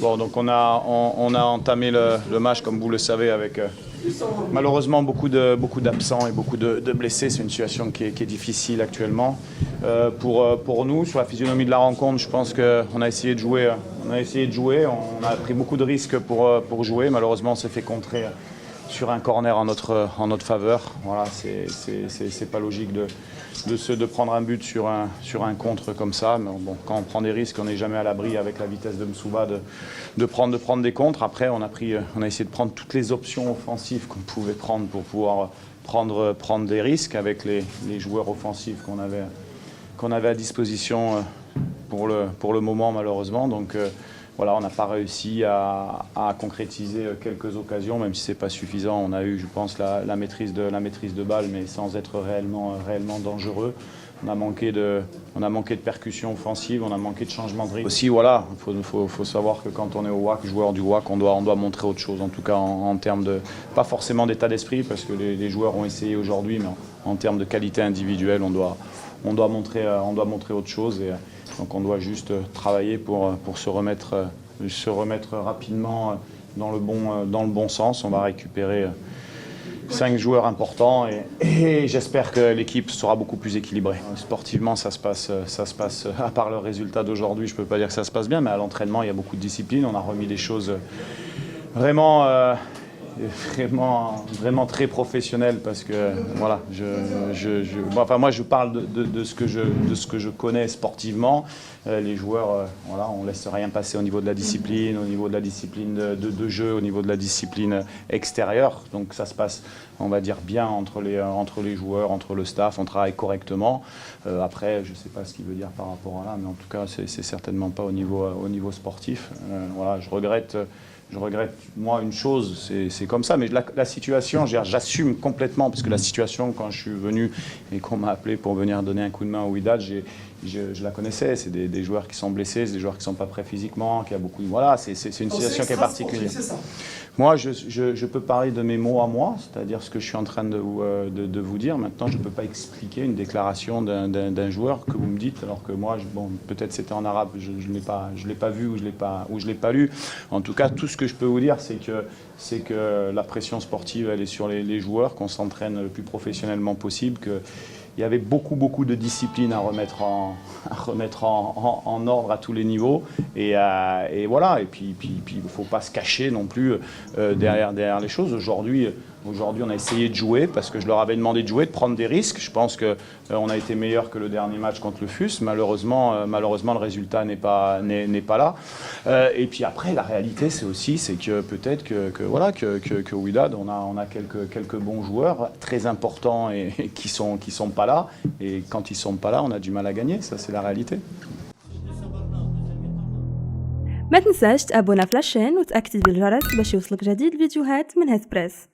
Bon, donc on a entamé le match, comme vous le savez, avec malheureusement beaucoup d'absents et beaucoup de blessés. C'est une situation qui est difficile actuellement. Pour nous, sur la physionomie de la rencontre, je pense qu'on a essayé de jouer. On a pris beaucoup de risques pour jouer. Malheureusement, on s'est fait contrer sur un corner en notre faveur. Voilà, c'est pas logique de prendre un but sur un contre comme ça. Mais bon, quand on prend des risques, on n'est jamais à l'abri avec la vitesse de Msouba de prendre des contres. Après, on a essayé de prendre toutes les options offensives qu'on pouvait prendre pour pouvoir prendre des risques avec les joueurs offensifs qu'on avait à disposition pour le moment, malheureusement. Donc voilà, on n'a pas réussi à concrétiser quelques occasions, même si ce n'est pas suffisant. On a eu, je pense, la maîtrise de balle, mais sans être réellement dangereux. On a manqué de percussion offensive, on a manqué de changement de rythme. Aussi, voilà, il faut savoir que quand on est au WAC, joueur du WAC, on doit montrer autre chose, en tout cas en termes de, pas forcément d'état d'esprit, parce que les joueurs ont essayé aujourd'hui, mais en termes de qualité individuelle, on doit montrer autre chose. Et donc on doit juste travailler pour se remettre rapidement dans le bon sens. On va récupérer 5 joueurs importants et j'espère que l'équipe sera beaucoup plus équilibrée. Sportivement, ça se passe, à part le résultat d'aujourd'hui, je ne peux pas dire que ça se passe bien, mais à l'entraînement, il y a beaucoup de discipline. On a remis des choses vraiment très professionnel, parce que voilà, moi je parle de ce que je connais sportivement. Les joueurs, voilà, on laisse rien passer au niveau de la discipline, de jeu, au niveau de la discipline extérieure. Donc ça se passe, on va dire, bien entre les joueurs, entre le staff, on travaille correctement. Après, je ne sais pas ce qu'il veut dire par rapport à là, mais en tout cas, c'est certainement pas au niveau sportif. Voilà, je regrette, moi, une chose, c'est comme ça, mais la situation, j'assume complètement, parce que la situation, quand je suis venu et qu'on m'a appelé pour venir donner un coup de main au Wydad, je la connaissais. C'est des joueurs qui sont blessés, c'est des joueurs qui ne sont pas prêts physiquement, qui a beaucoup de... Voilà, c'est une situation qui est particulière. Moi, je peux parler de mes mots à moi, c'est-à-dire ce que je suis en train de vous dire. Maintenant, je ne peux pas expliquer une déclaration d'un joueur que vous me dites, alors que moi, peut-être c'était en arabe, je ne l'ai pas vu ou je ne l'ai pas lu. En tout cas, tout ce que je peux vous dire, c'est que la pression sportive, elle est sur les joueurs, qu'on s'entraîne le plus professionnellement possible, qu'il y avait beaucoup de discipline à remettre en ordre à tous les niveaux. Et voilà, et puis il ne faut pas se cacher non plus derrière les choses. Aujourd'hui, on a essayé de jouer, parce que je leur avais demandé de jouer, de prendre des risques. Je pense qu'on a été meilleur que le dernier match contre le FUS. Malheureusement, le résultat n'est pas là. Et puis après, la réalité, c'est que peut-être que Wydad, on a quelques bons joueurs très importants et qui sont pas là. Et quand ils sont pas là, on a du mal à gagner. Ça, c'est la réalité. ما تنساش تابونا في لاشين وتأكد بالجرس باش يوصلك جديد فيديوهات من هيث بريس.